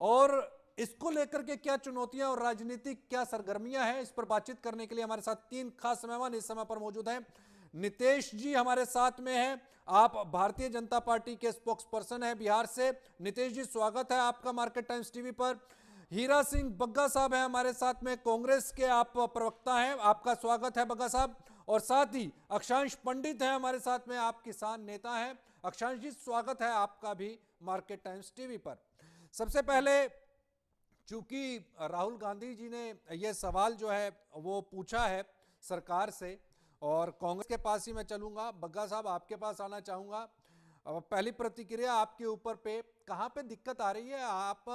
और इसको लेकर के क्या चुनौतियां और राजनीतिक क्या सरगर्मियां हैं, इस पर बातचीत करने के लिए हमारे साथ तीन खास मेहमान इस समय पर मौजूद हैं। नितेश जी हमारे साथ में हैं। आप भारतीय जनता पार्टी के स्पोक्स पर्सन हैं बिहार से। नितेश जी, स्वागत है आपका मार्केट टाइम्स टीवी पर। हीरा सिंह बग्गा साहब हैं हमारे साथ में, कांग्रेस के आप प्रवक्ता हैं, आपका स्वागत है बग्गा साहब। और साथ ही अक्षांश पंडित हैं हमारे साथ में, आप किसान नेता हैं। अक्षांश जी, स्वागत है आपका भी मार्केट टाइम्स टीवी पर। सबसे पहले, चूंकि राहुल गांधी जी ने यह सवाल जो है वो पूछा है सरकार से, और कांग्रेस के पास ही मैं चलूंगा, बग्गा साहब आपके पास आना चाहूंगा। पहली प्रतिक्रिया आपके ऊपर पे, कहां पे दिक्कत आ रही है? आप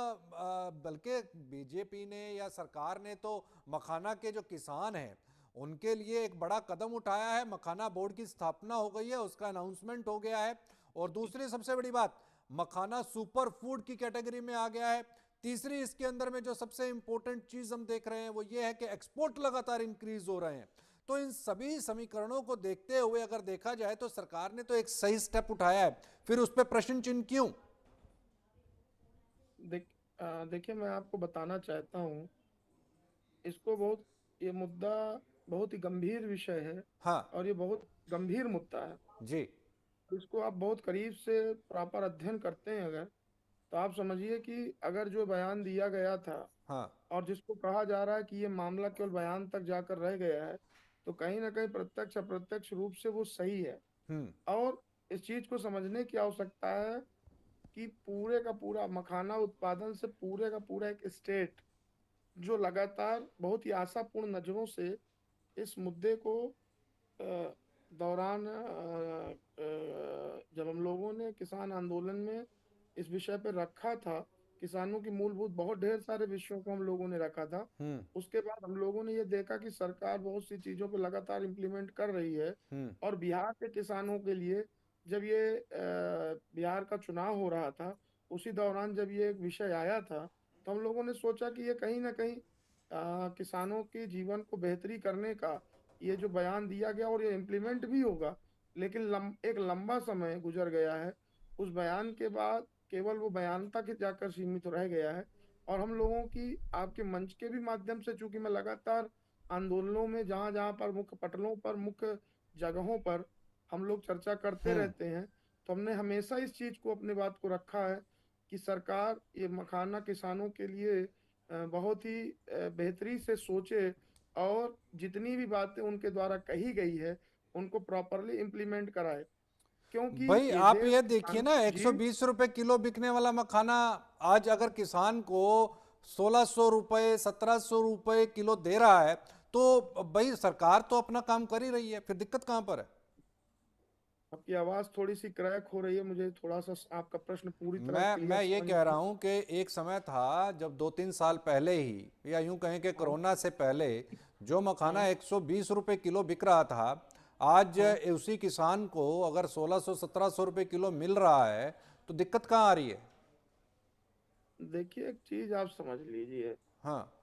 बल्कि बीजेपी ने या सरकार ने तो मखाना के जो किसान हैं उनके लिए एक बड़ा कदम उठाया है, मखाना बोर्ड की स्थापना हो गई है, उसका अनाउंसमेंट हो गया है। और दूसरी सबसे बड़ी बात, मखाना सुपर फूड की कैटेगरी में आ गया है। तीसरी, इसके अंदर में जो सबसे इंपॉर्टेंट चीज हम देख रहे हैं वो ये है कि एक्सपोर्ट लगातार इंक्रीज हो रहे हैं। तो इन सभी समीकरणों को देखते हुए अगर देखा जाए तो सरकार ने तो एक सही स्टेप उठाया है, फिर उस पर प्रश्न चिन्ह क्यों? देख देखिए, मैं आपको बताना चाहता हूँ। इसको बहुत ये मुद्दा बहुत ही गंभीर विषय है। हाँ। और ये बहुत गंभीर मुद्दा है। जी। तो इसको आप बहुत करीब से प्रॉपर अध्ययन करते हैं अगर, तो आप समझिए कि अगर जो बयान दिया गया था हाँ। और जिसको कहा जा रहा है कि ये मामला केवल बयान तक जाकर रह गया है, तो कहीं ना कहीं प्रत्यक्ष अप्रत्यक्ष रूप से वो सही है। हम्म। और इस चीज को समझने की आवश्यकता है कि पूरे का पूरा मखाना उत्पादन से पूरे का पूरा एक स्टेट जो लगातार बहुत ही आशापूर्ण नजरों से इस मुद्दे को दौरान जब हम लोगों ने किसान आंदोलन में इस विषय पर रखा था, किसानों की मूलभूत बहुत ढेर सारे विषयों को हम लोगों ने रखा था। हम्म। उसके बाद हम लोगों ने ये देखा कि सरकार बहुत सी चीजों पर लगातार इम्प्लीमेंट कर रही है। हम्म। और बिहार के किसानों के लिए जब ये बिहार का चुनाव हो रहा था, उसी दौरान जब ये एक विषय आया था, तो हम लोगों ने सोचा कि ये कहीं ना कहीं किसानों के जीवन को बेहतरी करने का ये जो बयान दिया गया और ये इम्प्लीमेंट भी होगा। लेकिन एक लंबा समय गुजर गया है। उस बयान के बाद केवल वो बयान तक ही जाकर सीमित रह गया है। और हम लोगों की आपके मंच के भी माध्यम से, चूंकि मैं लगातार आंदोलनों में जहां जहां पर मुख्य पटलों पर मुख्य जगहों पर हम लोग चर्चा करते हम्म। रहते हैं, तो हमने हमेशा इस चीज को अपनी बात को रखा है कि सरकार ये मखाना किसानों के लिए बहुत ही बेहतरी से सोचे और जितनी भी बातें उनके द्वारा कही गई है उनको प्रॉपरली इम्प्लीमेंट कराए। क्योंकि भाई ये आप देश ये देखिए किसान ना, जी। 120 रुपए किलो बिकने वाला मखाना आज अगर किसान को 1600 रुपए 1700 रुपए किलो दे रहा है, तो भाई सरकार तो अपना काम कर ही रही है, फिर दिक्कत कहां पर है? आपकी आवाज थोड़ी सी क्रैक हो रही है, मुझे थोड़ा सा आपका प्रश्न पूरी तरह क्लियर मैं ये समझ कह रहा नहीं। हूं कि एक समय था जब 2-3 साल पहले ही, या यूं कहें कि हाँ कोरोना से पहले, जो मखाना हाँ 120 रुपए किलो बिक रहा था, आज हाँ। उसी किसान को अगर 1600-1700 रुपए किलो मिल रहा है, तो दिक्कत कहां आ रही है? देखिए, एक चीज आप समझ लीजिए। हाँ।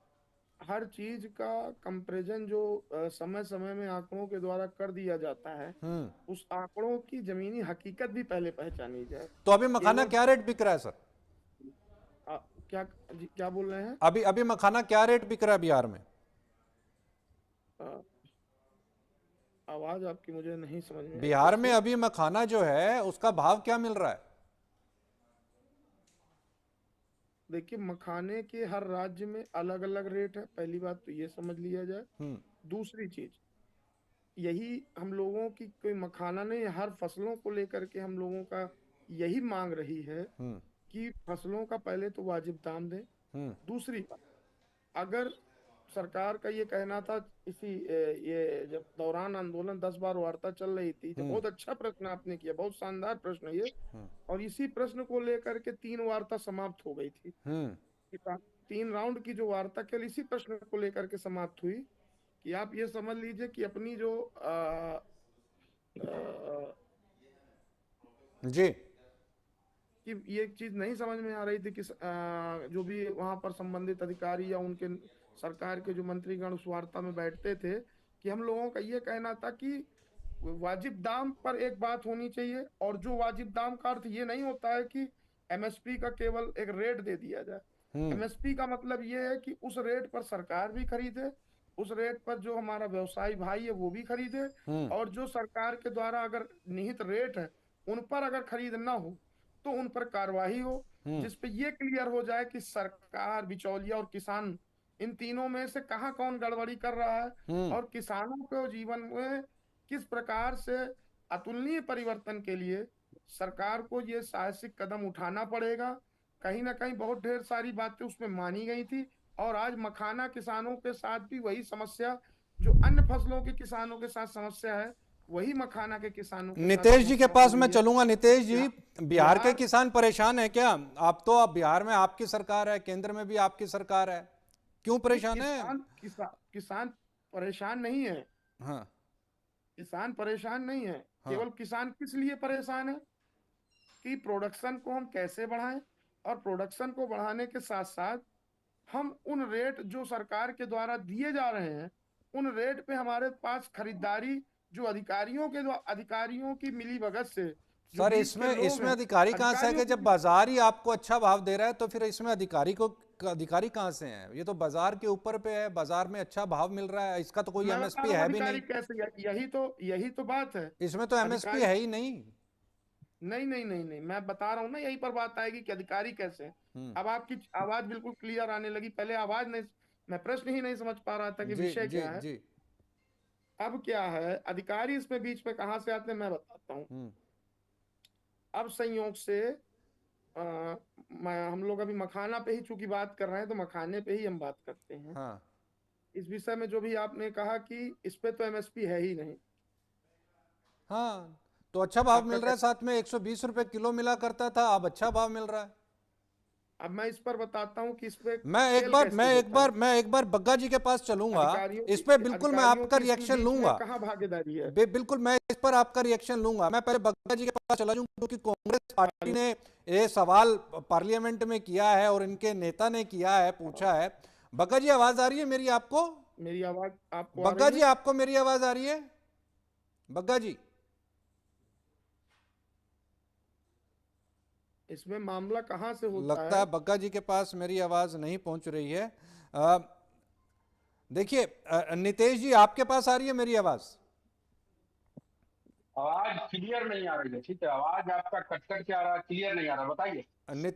हर चीज का कंपैरिजन जो समय समय में आंकड़ों के द्वारा कर दिया जाता है, हम्म। उस आंकड़ों की जमीनी हकीकत भी पहले पहचानी जाए। तो अभी मखाना केवल क्या रेट बिक रहा है सर? क्या जी, क्या बोल रहे हैं? अभी अभी मखाना क्या रेट बिक रहा है बिहार में? अ, आवाज आपकी मुझे नहीं समझ में आई फिर बिहार में से। अभी मखाना जो है उसका भाव क्या मिल रहा है? देखिए, मखाने के हर राज्य में अलग अलग रेट है, पहली बात तो ये समझ लिया जाए। हम्म। दूसरी चीज, यही हम लोगों की कोई मखाना नहीं, हर फसलों को लेकर के हम लोगों का यही मांग रही है हम्म। कि फसलों का पहले तो वाजिब दाम दें। हम्म। दूसरी बात, अगर सरकार का ये कहना था इसी ये जब दौरान आंदोलन 10 बार वार्ता चल रही थी, जब हम्म। बहुत अच्छा प्रश्न आपने किया, बहुत शानदार प्रश्न ये। और इसी प्रश्न को लेकर के 3 वार्ता समाप्त हो गई थी। हम्म। 3 राउंड की जो वार्ता केवल इसी प्रश्न को लेकर के समाप्त हुई कि आप ये समझ लीजिए कि अपनी जो आ, जी। कि ये चीज नहीं समझ में आ रही थी कि जो भी वहां पर संबंधित अधिकारी या उनके सरकार के जो मंत्रीगण उस वार्ता में बैठते थे, कि हम लोगों का ये कहना था कि वाजिब दाम पर एक बात होनी चाहिए। और जो वाजिब दाम का अर्थ ये नहीं होता है कि एमएसपी का केवल एक रेट दे दिया जाए। एमएसपी का मतलब ये है कि उस रेट पर सरकार भी खरीदे, उस रेट पर जो हमारा व्यवसायी भाई है वो भी खरीदे, हम्म। और जो सरकार के द्वारा अगर निहित रेट है उन पर अगर खरीद ना हो तो उन पर कार्रवाई हो, हम्म। जिसपे ये क्लियर हो जाए कि सरकार, बिचौलिया और किसान, इन तीनों में से कहाँ कौन गड़बड़ी कर रहा है, हम्म। और किसानों को जीवन में किस प्रकार से अतुलनीय परिवर्तन के लिए सरकार को ये साहसिक कदम उठाना पड़ेगा। कहीं ना कहीं बहुत ढेर सारी बातें उसमें मानी गई थी, और आज मखाना किसानों के साथ भी वही समस्या जो अन्य फसलों के किसानों के साथ समस्या है, वही मखाना के किसानों के साथ नितेश जी के समस्या हो पास मैं रही है। चलूंगा। नितेश जी, बिहार के बिहार किसान परेशान है क्या? आप तो, आप बिहार में आपकी सरकार है, केंद्र में भी आपकी सरकार है, क्यों नहीं, परेशान है? किसान परेशान नहीं है। हाँ। किसान परेशान नहीं है। हाँ। केवल किसान किस लिए परेशान है कि प्रोडक्शन को हम कैसे बढ़ाएं, और प्रोडक्शन को बढ़ाने के साथ साथ हम उन रेट जो सरकार के द्वारा दिए जा रहे हैं, उन रेट पे हमारे पास खरीदारी, जो अधिकारियों की मिलीभगत से जो सर, बीच के इसमें लोग इसमें हैं, अधिकारी कहाँ से है अधिकारियों कि जब की। बाजार ही आपको अच्छा भाव दे रहा है तो फिर इसमें अधिकारी कहाँ से हैं? ये तो बाजार के ऊपर पे है, बाजार में अच्छा भाव मिल रहा है, इसका तो कोई मैं बता एमएसपी रहा हूँ है भी अधिकारी नहीं। कैसे, यही तो बात है। इसमें तो एमएसपी अधिकारी, है ही नहीं। नहीं नहीं नहीं नहीं, मैं बता रहा हूँ ना, यहीं पर बात आएगी कि अधिकारी कैसे हैं। हम्म। अब आपकी आवाज बिल्कुल क्लियर आने लगी, पहले आवाज नहीं, मैं प्रश्न ही नहीं समझ पा रहा था कि जी विषय जी क्या है। जी। अब क्या है, अधिकारी इसमें बीच में कहाँ से आते हैं मैं बताता हूँ। हम्म। अब संयोग से हम लोग अभी मखाना पे ही चूंकि बात कर रहे हैं, तो मखाने पे ही हम बात करते हैं। हाँ। इस विषय में जो भी आपने कहा कि इस पे तो एमएसपी है ही नहीं। हाँ, तो अच्छा भाव आपका मिल रहा है, साथ में 120 रुपए किलो मिला करता था, अब अच्छा भाव मिल रहा है। अब मैं इस पर बताता हूँ कि इस पे मैं एक सेल बार मैं कैसे एक होता है। बार मैं एक बार बग्गा जी के पास चलूंगा। इस पे बिल्कुल मैं अधिकारियों आपका की इसमें रिएक्शन बीच में लूंगा। कहाँ भागीदारी है। बिल्कुल मैं इस पर आपका रिएक्शन लूंगा। मैं पहले बग्गा जी के पास चला जाऊं, क्योंकि कांग्रेस पार्टी हेलो, ने ये सवाल पार्लियामेंट में किया है और इनके नेता ने किया है, पूछा है। बग्गा जी, आवाज आ रही है मेरी आपको? मेरी आवाज आपको आ बग्गा रही जी, है? आपको मेरी आवाज आ रही है? बग्गा जी, इसमें मामला कहाँ से होता लगता है। है बग्गा जी के पास मेरी आवाज नहीं पहुंच रही है। अ, देखिए, नितेश जी, आपके पास आ रही है मेरी आवाज? आवाज क्लियर नहीं आ रही है। ठीक है, आवाज आपका कट कट के आ रहा है, क्लियर नहीं आ रहा, बताइए। नितेश